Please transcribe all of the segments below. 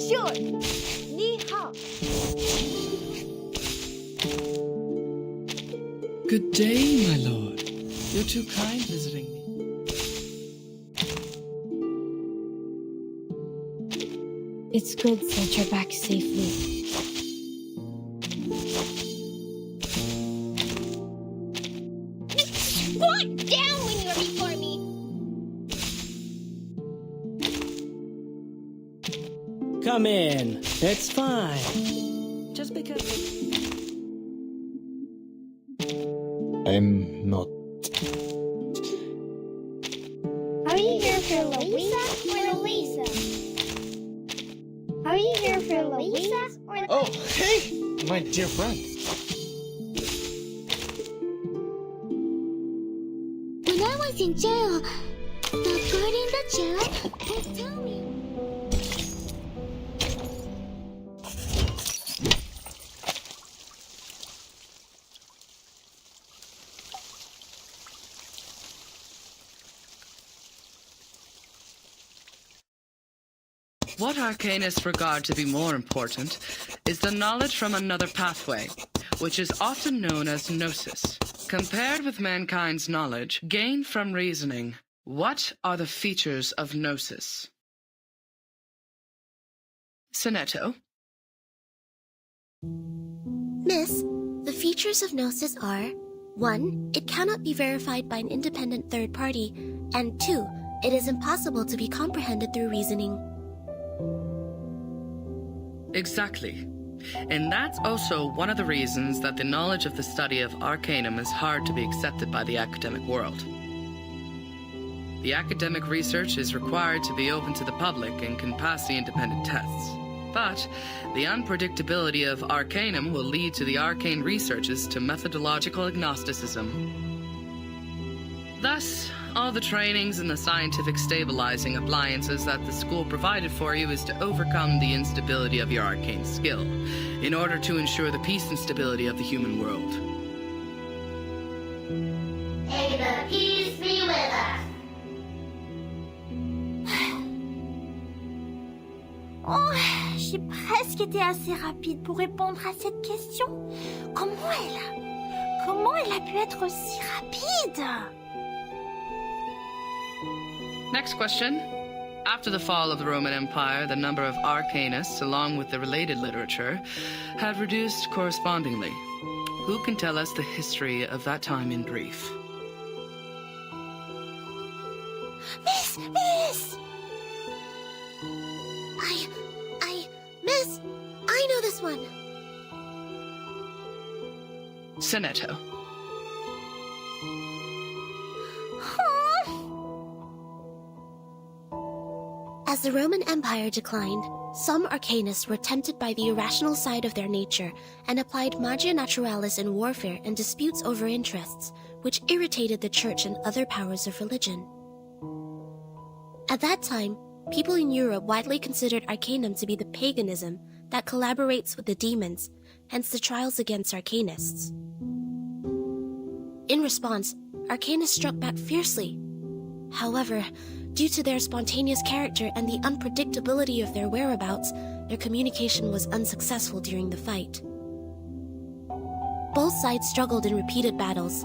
Sure. Ni hao. Good day, my lord. You're too kind visiting me. It's good that you're back safely. Squat down when you're before me. Come in. It's fine. Just because... I'm not. Are you here for Louisa or Louisa? Are you here for Louisa or... Oh, hey, my dear friend. When I was in jail, the guard in the jail would tell me. What arcanists regard to be more important is the knowledge from another pathway, which is often known as gnosis. Compared with mankind's knowledge gained from reasoning, what are the features of gnosis? Sonetto? Miss, the features of gnosis are 1. It cannot be verified by an independent third party, and 2. It is impossible to be comprehended through reasoning. Exactly. And that's also one of the reasons that the knowledge of the study of Arcanum is hard to be accepted by the academic world. The academic research is required to be open to the public and can pass the independent tests. But the unpredictability of Arcanum will lead to the arcane researches to methodological agnosticism. Thus, all the trainings and the scientific stabilizing appliances that the school provided for you is to overcome the instability of your arcane skill, in order to ensure the peace and stability of the human world. May the peace be with us. Oh, j'ai presque été assez rapide pour répondre à cette question. Comment elle a pu être aussi rapide? Next question. After the fall of the Roman Empire, the number of arcanists, along with the related literature, had reduced correspondingly. Who can tell us the history of that time in brief? Miss! Miss, I know this one. Sonetto. As the Roman Empire declined, some arcanists were tempted by the irrational side of their nature and applied magia naturalis in warfare and disputes over interests, which irritated the church and other powers of religion. At that time, people in Europe widely considered Arcanum to be the paganism that collaborates with the demons, hence the trials against arcanists. In response, arcanists struck back fiercely. However, due to their spontaneous character and the unpredictability of their whereabouts, their communication was unsuccessful during the fight. Both sides struggled in repeated battles.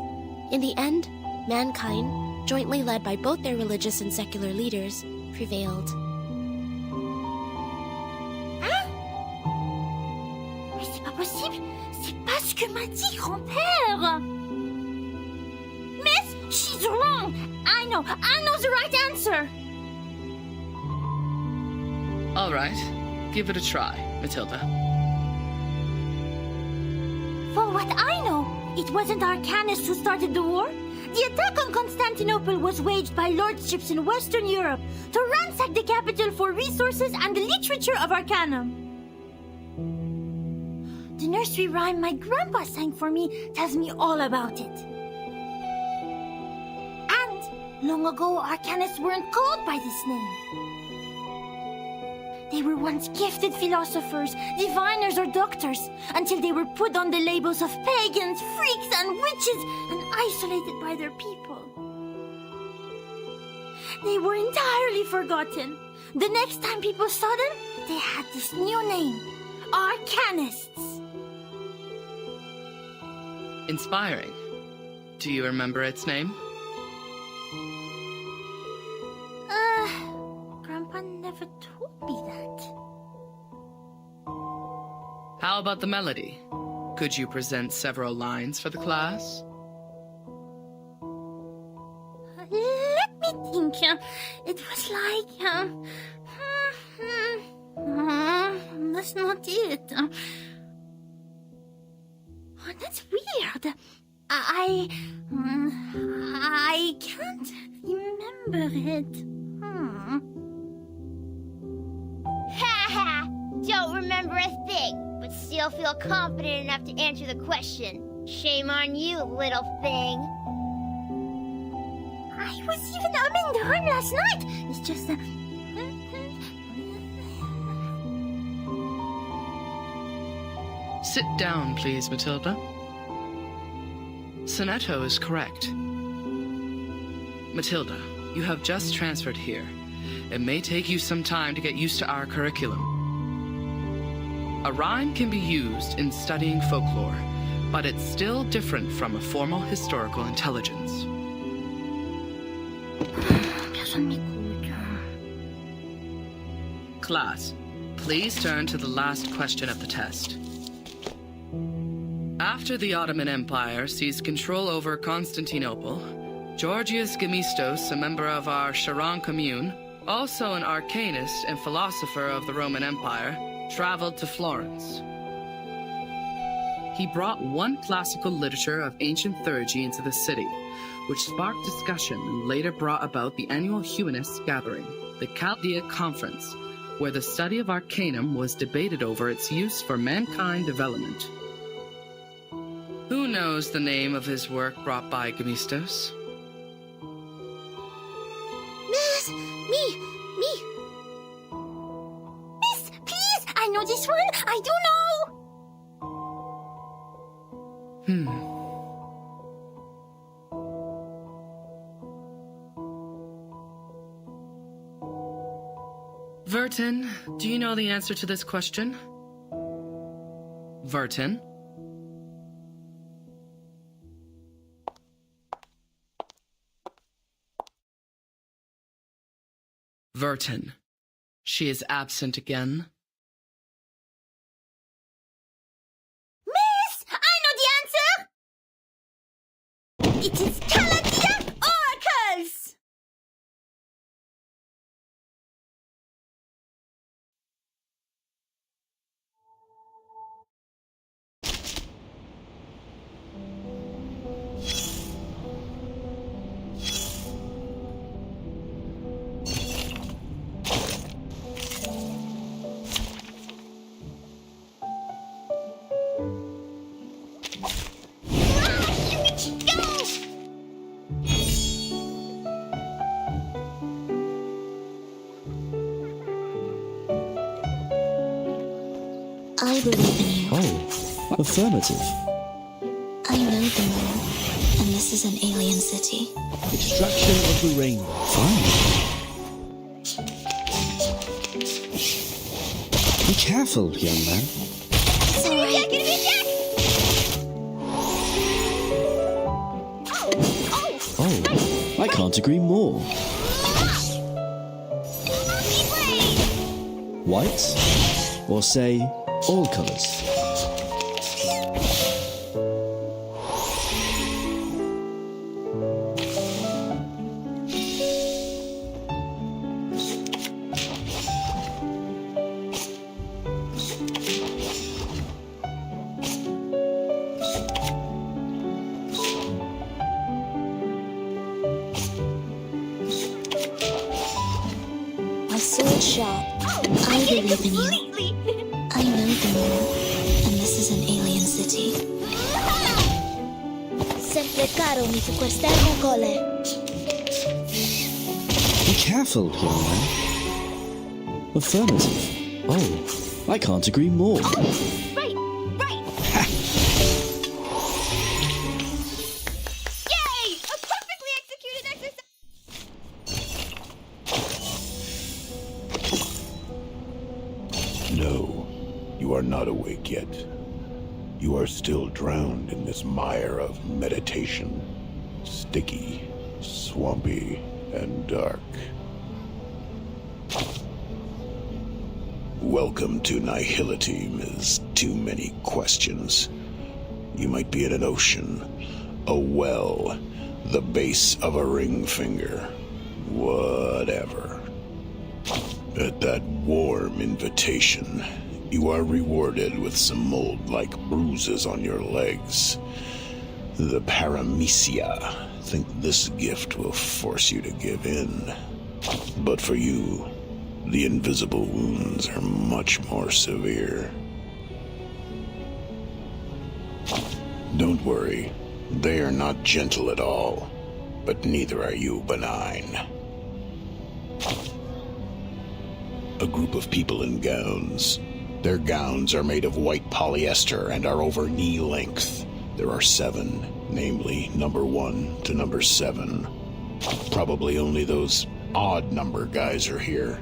In the end, mankind, jointly led by both their religious and secular leaders, prevailed. Mais c'est pas possible! C'est pas ce que m'a dit grand-père! Miss, she's wrong! I know the right answer! All right. Give it a try, Matilda. For what I know, it wasn't Arcanists who started the war. The attack on Constantinople was waged by lordships in Western Europe to ransack the capital for resources and the literature of Arcanum. The nursery rhyme my grandpa sang for me tells me all about it. And long ago, Arcanists weren't called by this name. They were once gifted philosophers, diviners, or doctors, until they were put on the labels of pagans, freaks, and witches, and isolated by their people. They were entirely forgotten. The next time people saw them, they had this new name, Arcanists. Inspiring. Do you remember its name? Grandpa never told me that. How about the melody? Could you present several lines for the class? Let me think. It was like, that's not it. Oh, that's weird. I can't remember it. Ha! Don't remember a thing, but still feel confident enough to answer the question. Shame on you, little thing. I was even umming the horn last night. It's just Sit down, please, Matilda. Sonetto is correct. Matilda, you have just transferred here. It may take you some time to get used to our curriculum. A rhyme can be used in studying folklore, but it's still different from a formal historical intelligence. Personne m'écoute. Class, please turn to the last question of the test. After the Ottoman Empire seized control over Constantinople, Georgius Gemistos, a member of our Charon commune, also an arcanist and philosopher of the Roman Empire, traveled to Florence. He brought one classical literature of ancient theurgy into the city, which sparked discussion and later brought about the annual Humanists gathering, the Chaldea Conference, where the study of Arcanum was debated over its use for mankind development. Who knows the name of his work brought by Gemistos? Miss, me. Miss, please, I know this one. I do know. Vertin, do you know the answer to this question? Vertin? Vertin. She is absent again. Miss, I know the answer. It is Chaldea oracles. I believe in you. Oh, affirmative. I know the moon, and this is an alien city. Extraction of the rainbow. Fine. Be careful, young man. It's all right. Oh, I can't agree more. White? Or say, all colors? My sword sharp. I believe in you. I know the moon, and this is an alien city. Sempre caro mi su quest'ermo cole. Be careful, young man. Affirmative. Oh, I can't agree more. Right. Yay! A perfectly executed exercise! No, you are not awake yet. You are still drowned in this mire of meditation. Sticky, swampy, and dark. Welcome to Nihility, Ms. Too Many Questions. You might be in an ocean, a well, the base of a ring finger, whatever. At that warm invitation, you are rewarded with some mold-like bruises on your legs. The Paramecia think this gift will force you to give in. But for you, the invisible wounds are much more severe. Don't worry, they are not gentle at all, but neither are you benign. A group of people in gowns. Their gowns are made of white polyester and are over knee length. There are 7, namely number 1 to number 7. Probably only those odd number guys are here.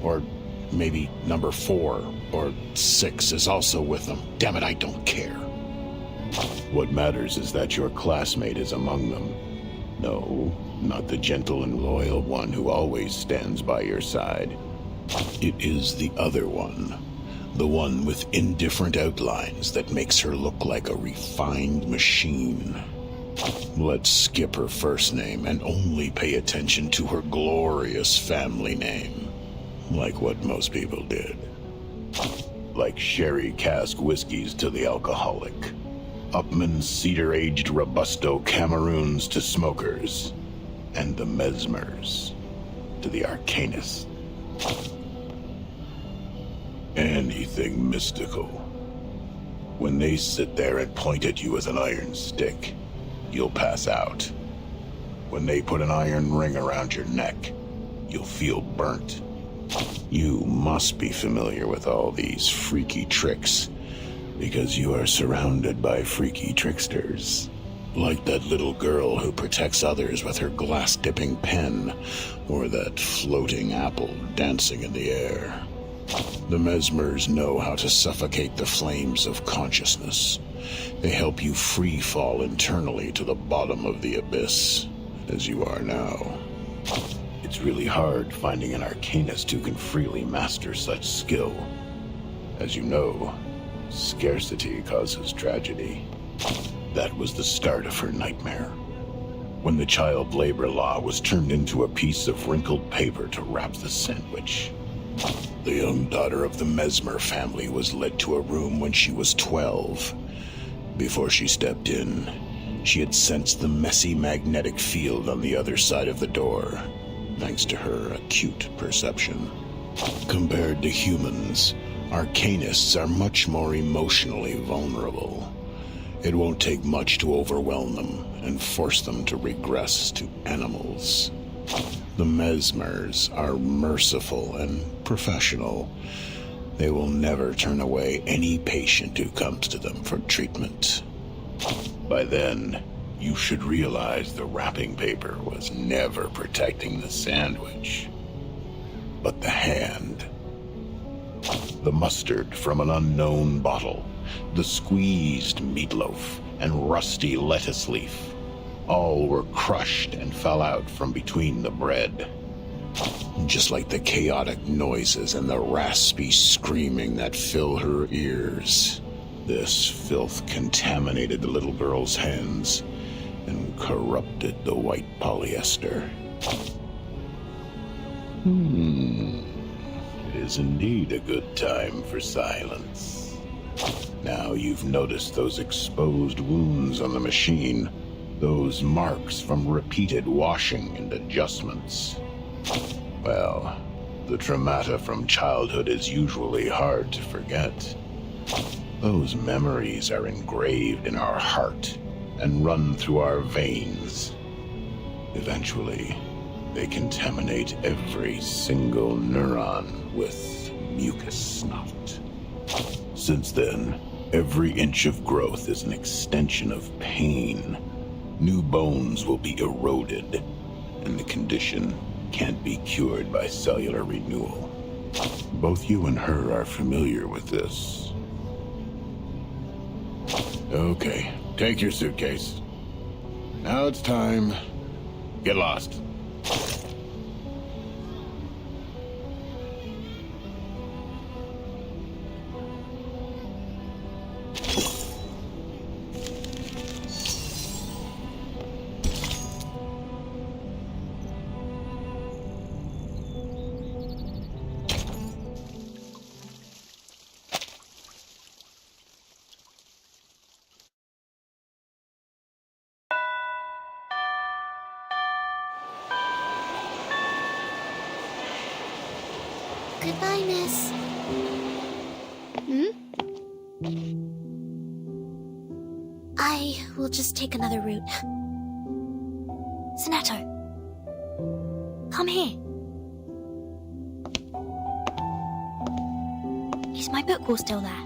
Or maybe number 4 or 6 is also with them. Damn it, I don't care. What matters is that your classmate is among them. No, not the gentle and loyal one who always stands by your side. It is the other one. The one with indifferent outlines that makes her look like a refined machine. Let's skip her first name and only pay attention to her glorious family name. Like what most people did. Like sherry cask whiskeys to the alcoholic. Upman's cedar-aged Robusto Cameroons to smokers. And the Mesmers to the Arcanists. Anything mystical. When they sit there and point at you with an iron stick, you'll pass out. When they put an iron ring around your neck, you'll feel burnt. You must be familiar with all these freaky tricks, because you are surrounded by freaky tricksters. Like that little girl who protects others with her glass-dipping pen, or that floating apple dancing in the air. The Mesmers know how to suffocate the flames of consciousness. They help you free fall internally to the bottom of the abyss, as you are now. It's really hard finding an Arcanist who can freely master such skill. As you know, scarcity causes tragedy. That was the start of her nightmare. When the child labor law was turned into a piece of wrinkled paper to wrap the sandwich. The young daughter of the Mesmer family was led to a room when she was 12. Before she stepped in, she had sensed the messy magnetic field on the other side of the door, thanks to her acute perception. Compared to humans, Arcanists are much more emotionally vulnerable. It won't take much to overwhelm them and force them to regress to animals. The Mesmers are merciful and professional. They will never turn away any patient who comes to them for treatment. By then, you should realize the wrapping paper was never protecting the sandwich, but the hand. The mustard from an unknown bottle, the squeezed meatloaf, and rusty lettuce leaf. All were crushed and fell out from between the bread. Just like the chaotic noises and the raspy screaming that fill her ears. This filth contaminated the little girl's hands and corrupted the white polyester. It is indeed a good time for silence. Now you've noticed those exposed wounds on the machine. Those marks from repeated washing and adjustments. Well, the traumata from childhood is usually hard to forget. Those memories are engraved in our heart and run through our veins. Eventually, they contaminate every single neuron with mucus snot. Since then, every inch of growth is an extension of pain. New bones will be eroded, and the condition can't be cured by cellular renewal. both you and her are familiar with this. Okay, take your suitcase. Now it's time. Get lost. Goodbye, miss. I will just take another route. Sonato, come here. Is my book all still there?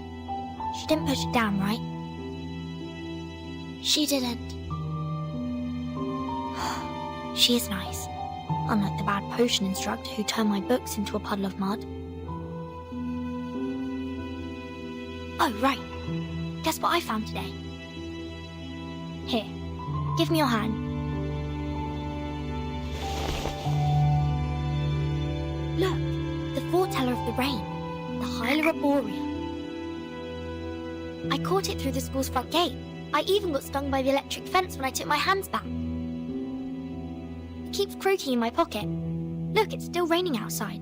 She didn't push it down, right? She didn't. She is nice. Unlike the bad potion instructor who turned my books into a puddle of mud. Oh, right. Guess what I found today? Here, give me your hand. Look, the foreteller of the rain, the Hyla Arborea. I caught it through the school's front gate. I even got stung by the electric fence when I took my hands back. It keeps croaking in my pocket. Look, it's still raining outside.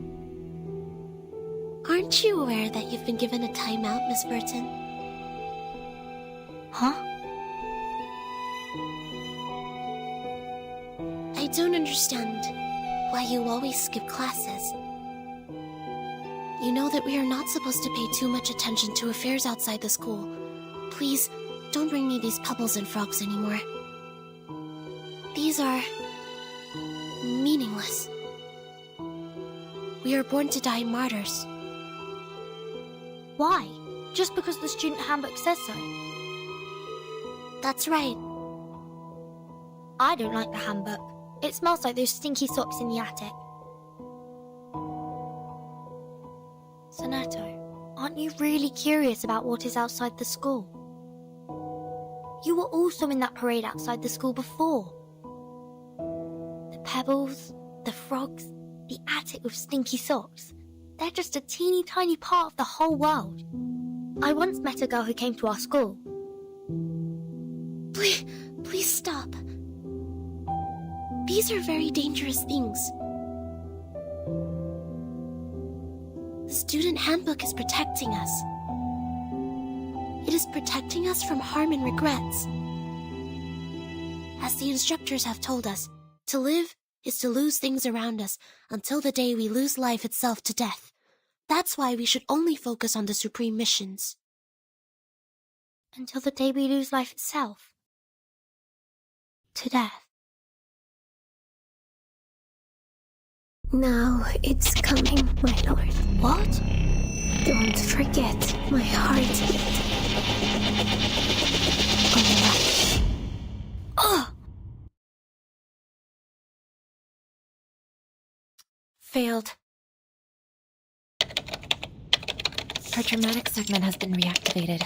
Aren't you aware that you've been given a timeout, Miss Burton? Huh? I don't understand why you always skip classes. You know that we are not supposed to pay too much attention to affairs outside the school. Please, don't bring me these pebbles and frogs anymore. These are meaningless. We are born to die martyrs. Why? Just because the student handbook says so? That's right. I don't like the handbook. It smells like those stinky socks in the attic. Sonato, aren't you really curious about what is outside the school? You were also in that parade outside the school before. The pebbles, the frogs, the attic with stinky socks. They're just a teeny tiny part of the whole world. I once met a girl who came to our school. Please stop. These are very dangerous things. The student handbook is protecting us. It is protecting us from harm and regrets. As the instructors have told us, to live is to lose things around us until the day we lose life itself to death. That's why we should only focus on the supreme missions. Until the day we lose life itself. To death. Now it's coming, my lord. What? Don't forget my heartbeat. Ugh! Failed. Her traumatic segment has been reactivated.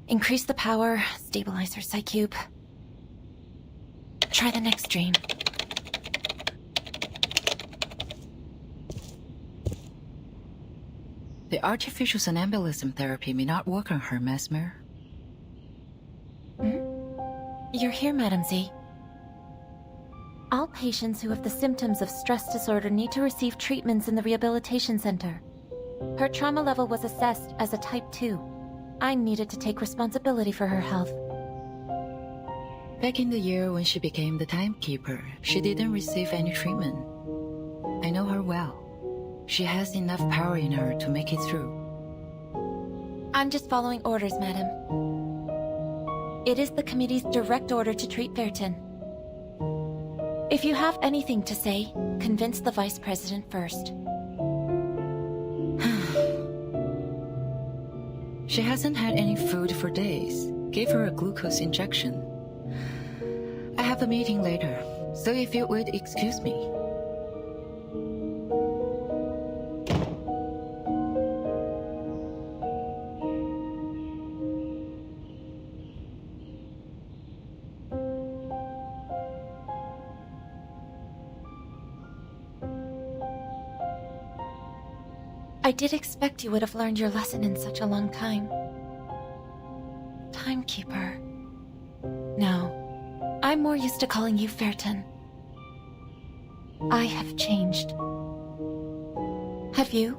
Increase the power, stabilize her psych cube. Try the next dream. The artificial somnambulism therapy may not work on her, Mesmer. You're here, Madam Z. All patients who have the symptoms of stress disorder need to receive treatments in the rehabilitation center. Her trauma level was assessed as a type 2. I needed to take responsibility for her health. Back in the year when she became the timekeeper, she didn't receive any treatment. I know her well. She has enough power in her to make it through. I'm just following orders, madam. It is the committee's direct order to treat Vertin. If you have anything to say, convince the vice president first. She hasn't had any food for days. Give her a glucose injection. I have a meeting later, so if you would excuse me. I did expect you would have learned your lesson in such a long time. Timekeeper. No, I'm more used to calling you Phaerton. I have changed. Have you?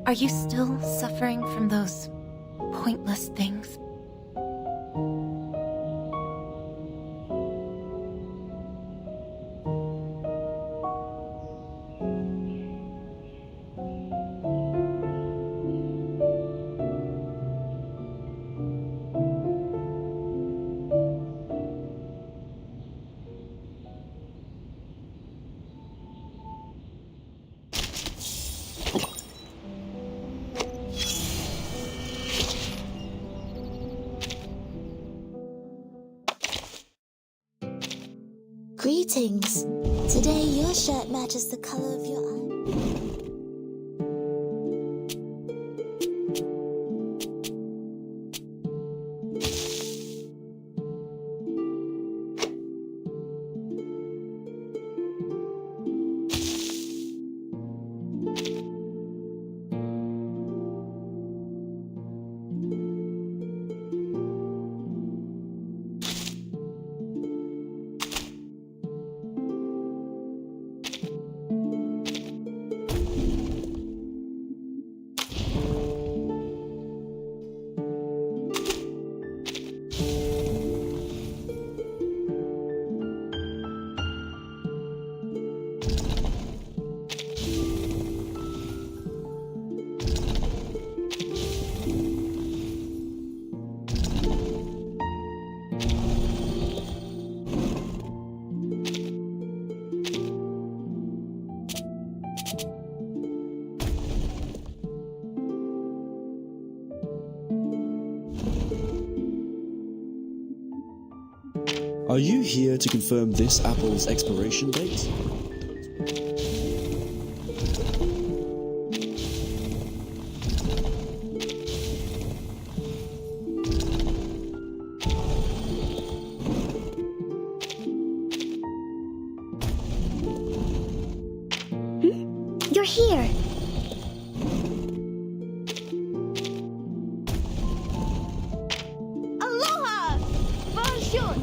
Are you still suffering from those pointless things? Greetings. Today your shirt matches the color of your eye. Are you here to confirm this apple's expiration date? You're here. Aloha! Bonjour!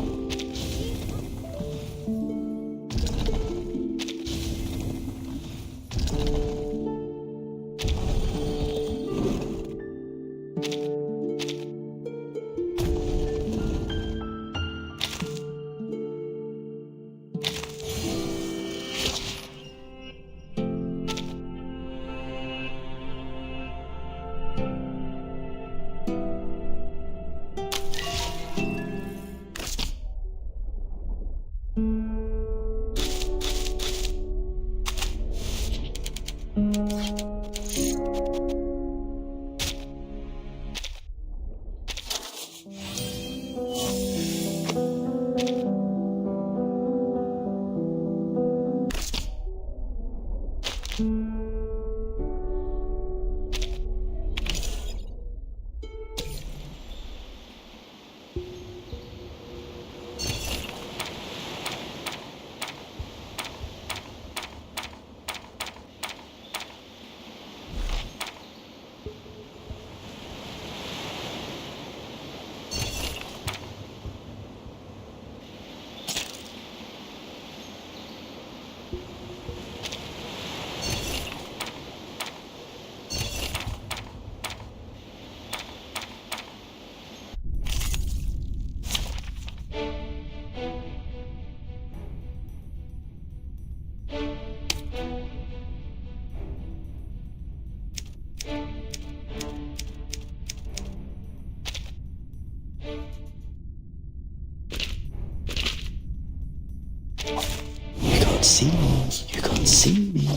See me. You can't see me.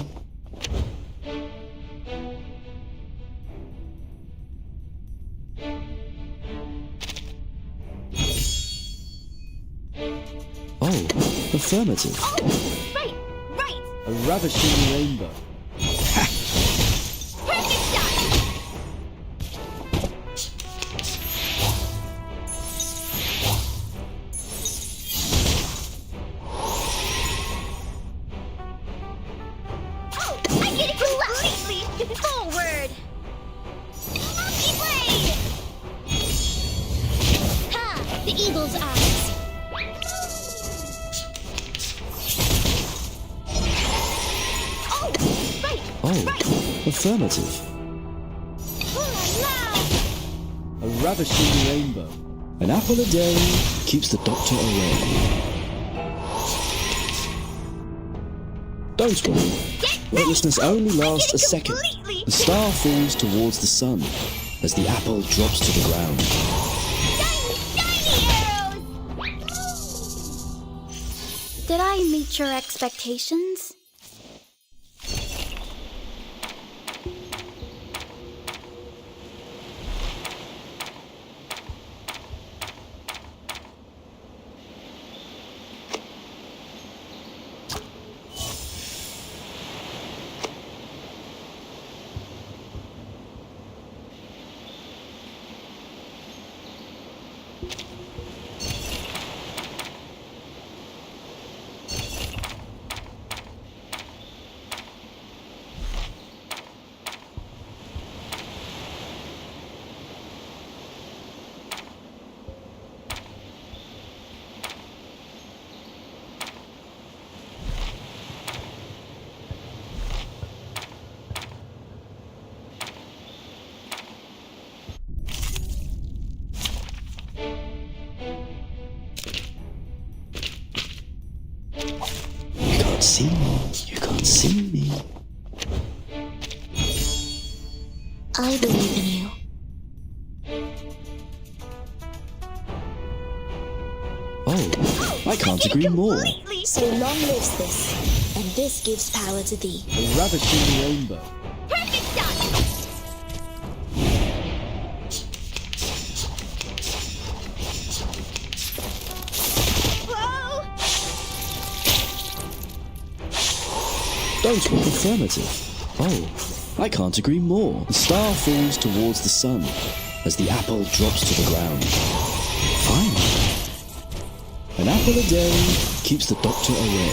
Oh, affirmative. Oh, right, right! A ravishing rainbow. Perfect shot! Oh, I get it completely! Boom! Oh, affirmative. A ravishing rainbow. An apple a day keeps the doctor away. Don't worry. Weightlessness only lasts a second. The star falls towards the sun as the apple drops to the ground. Did I meet your expectations? See me, you can't see me. I believe in you. Oh, I can't agree more. So long lives this, and this gives power to thee. A ravishing rainbow. Perfect shot! Don't worry, affirmative. Oh, I can't agree more. The star falls towards the sun as the apple drops to the ground. Fine. An apple a day keeps the doctor away.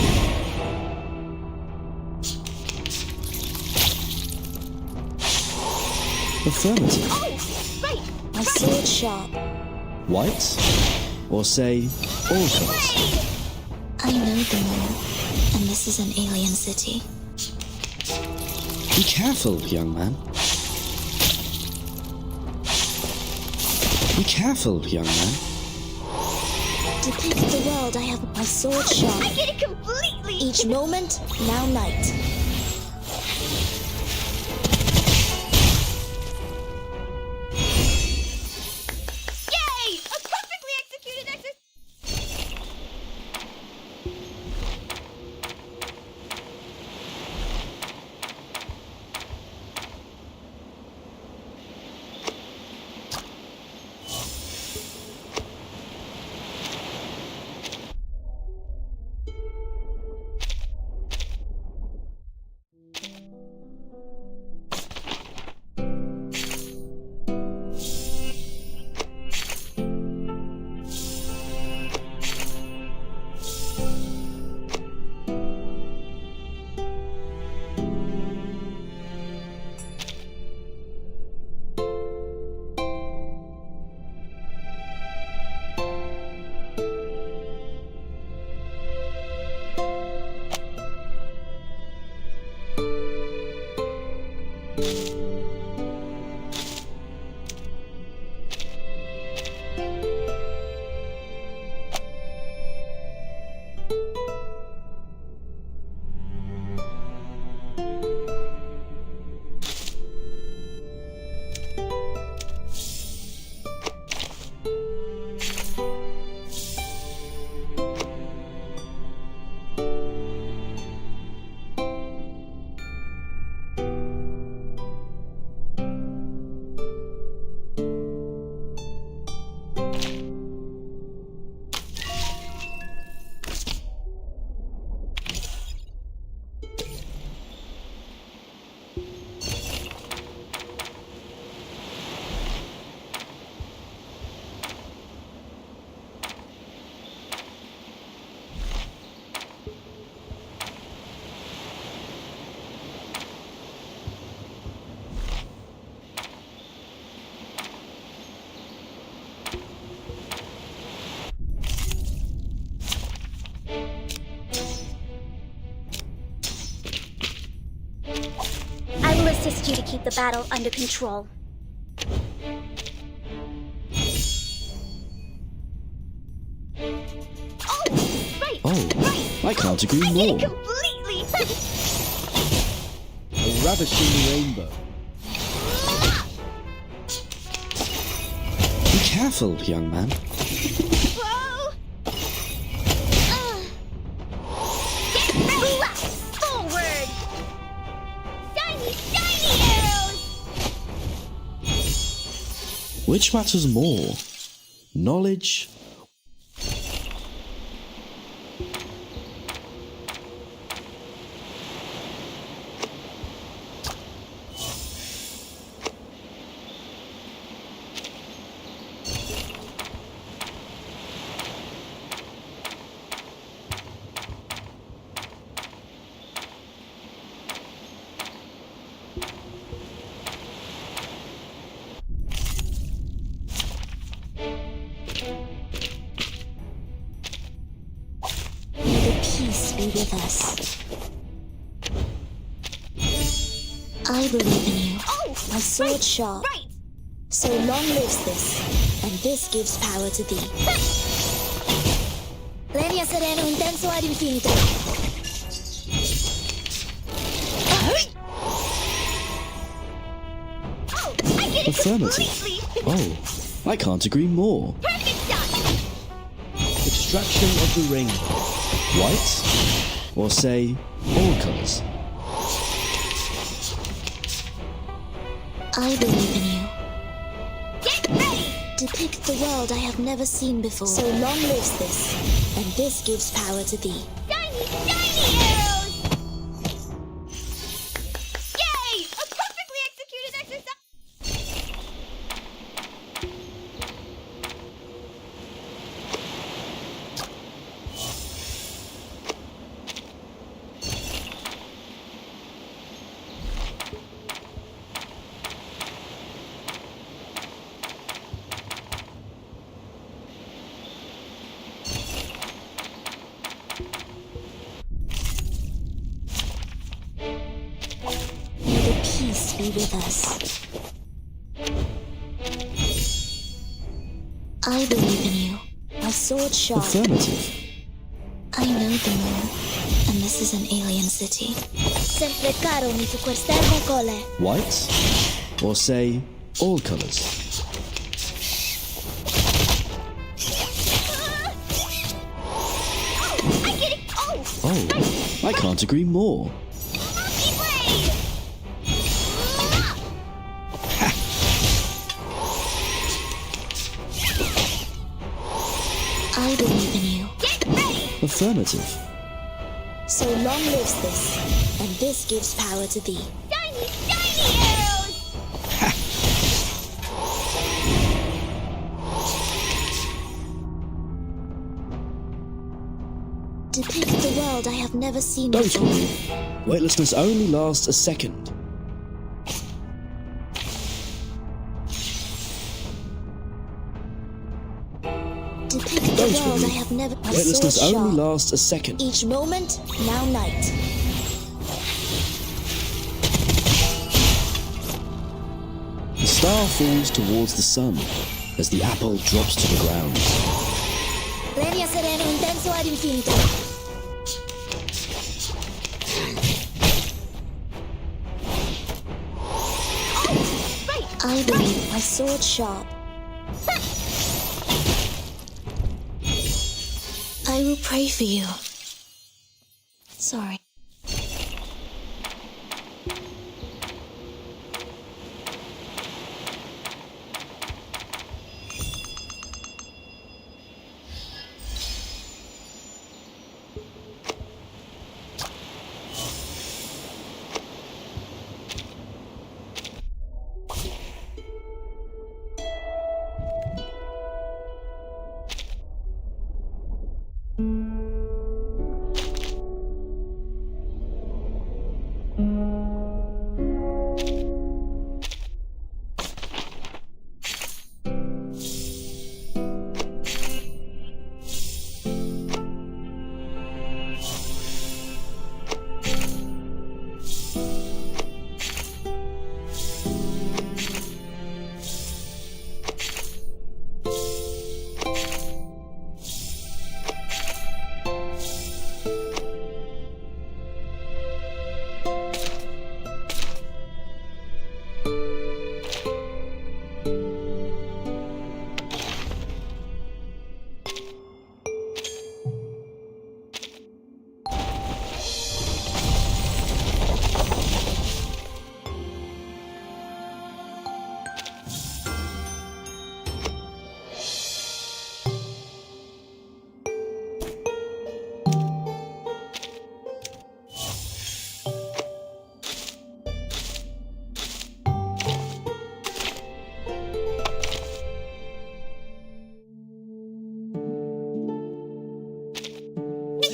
Affirmative. Oh, right! My sword sharp. White? Or say, all colors? I know the moon, and this is an alien city. Be careful, young man. Be careful, young man. Depict the world I have my sword sharp. I get it completely! Each moment, now night. Yay! A perfectly executed exercise! assist you to keep the battle under control. Oh, I can't agree more. Completely! A ravishing rainbow. Be careful, young man. Whoa! Get ready! Forward! Shiny arrows! Which matters more? Knowledge Peace be with us. I believe in you. My sword sharp. Right! So long lives this, and this gives power to thee. Lenia sereno intenso ad infinito. Oh, I get it Affirmative. completely! Oh, I can't agree more. Perfect shot! Extraction of the rainbow. White? Or say, all colours? I believe in you. Get ready! Depict the world I have never seen before. So long lives this, and this gives power to thee. Shiny arrows! Yay! A perfectly executed exercise! May the peace be with us. I believe in you. My sword sharp. Affirmative. I know the moon, and this is an alien city. Sempre caro mi su quest'ermo cole. White? Or say, all colours? Oh, I get it! Oh! Oh, I can't agree more. Monkey blade! I believe in you. Get ready! Affirmative. So long lives this, and this gives power to thee. Shiny arrows! Depict the world I have never seen Don't before. worry. Weightlessness only lasts a second. Depict the Don't world worry. I have never. My Weightlessness sword only sharp. lasts a second. Each moment, now night. The star falls towards the sun as the apple drops to the ground. Lenia sereno intenso ad infinito. I believe my sword sharp. I will pray for you. Sorry.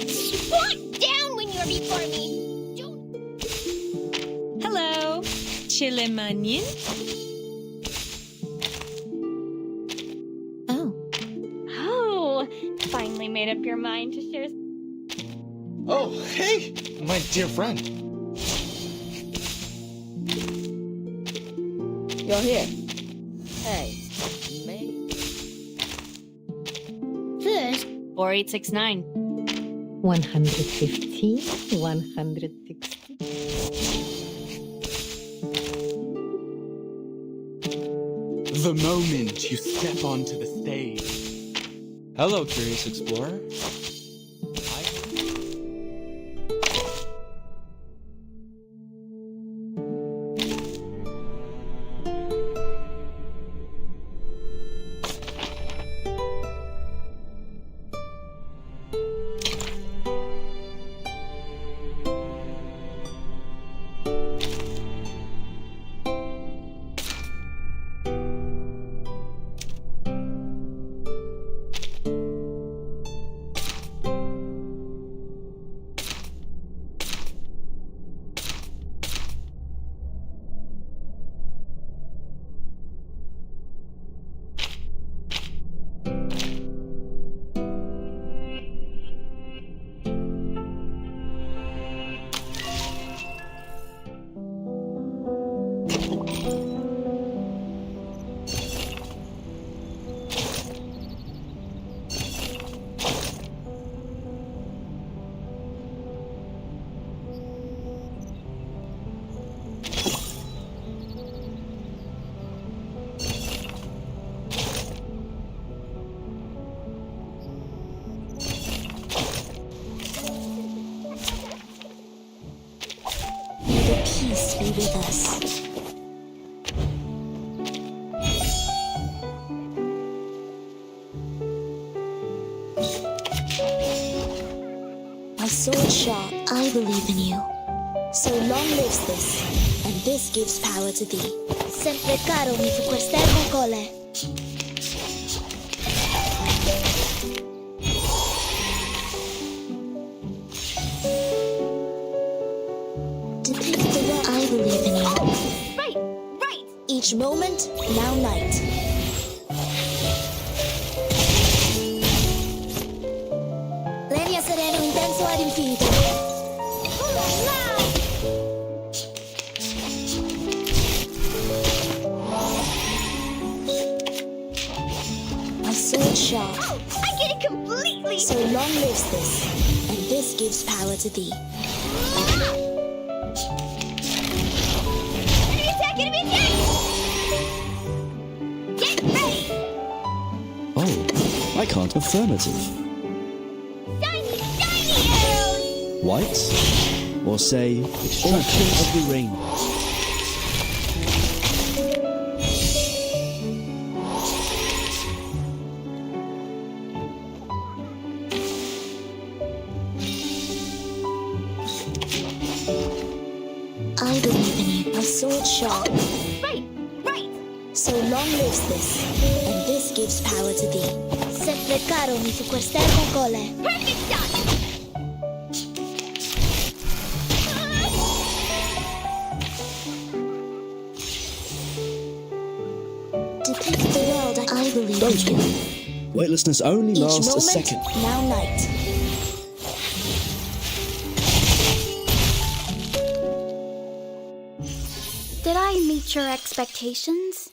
Squat down when you're before me! Don't... Hello, Chilemanien. Oh, finally made up your mind to share. Oh, hey, my dear friend. You're here. Hey, May. First, 4869. 115, 160. The moment you step onto the stage. Hello, Curious Explorer. Peace be with us. My sword sharp, I believe in you. So long lives this, and this gives power to thee. Sempre caro mi fu quest'ermo cole. Depict the world, I believe in you. Right! Each moment, now night. Leria sereno intenso ad infinito. My sword sharp. Oh, I get it completely! So long lives this, and this gives power to thee. Enemy attack! Enemy attack! Get ready! Oh, I can't. Affirmative. Shiny arrows! White? Or say, extraction of the rain. I believe in you. My sword sharp. Right! So long lives this, and this gives power to thee. Sempre caro mi fu quest'ermo cole. Perfect shot! Depict the world, I believe Don't in you. worry. Weightlessness only Each lasts a moment, second. now night. Did I meet your expectations?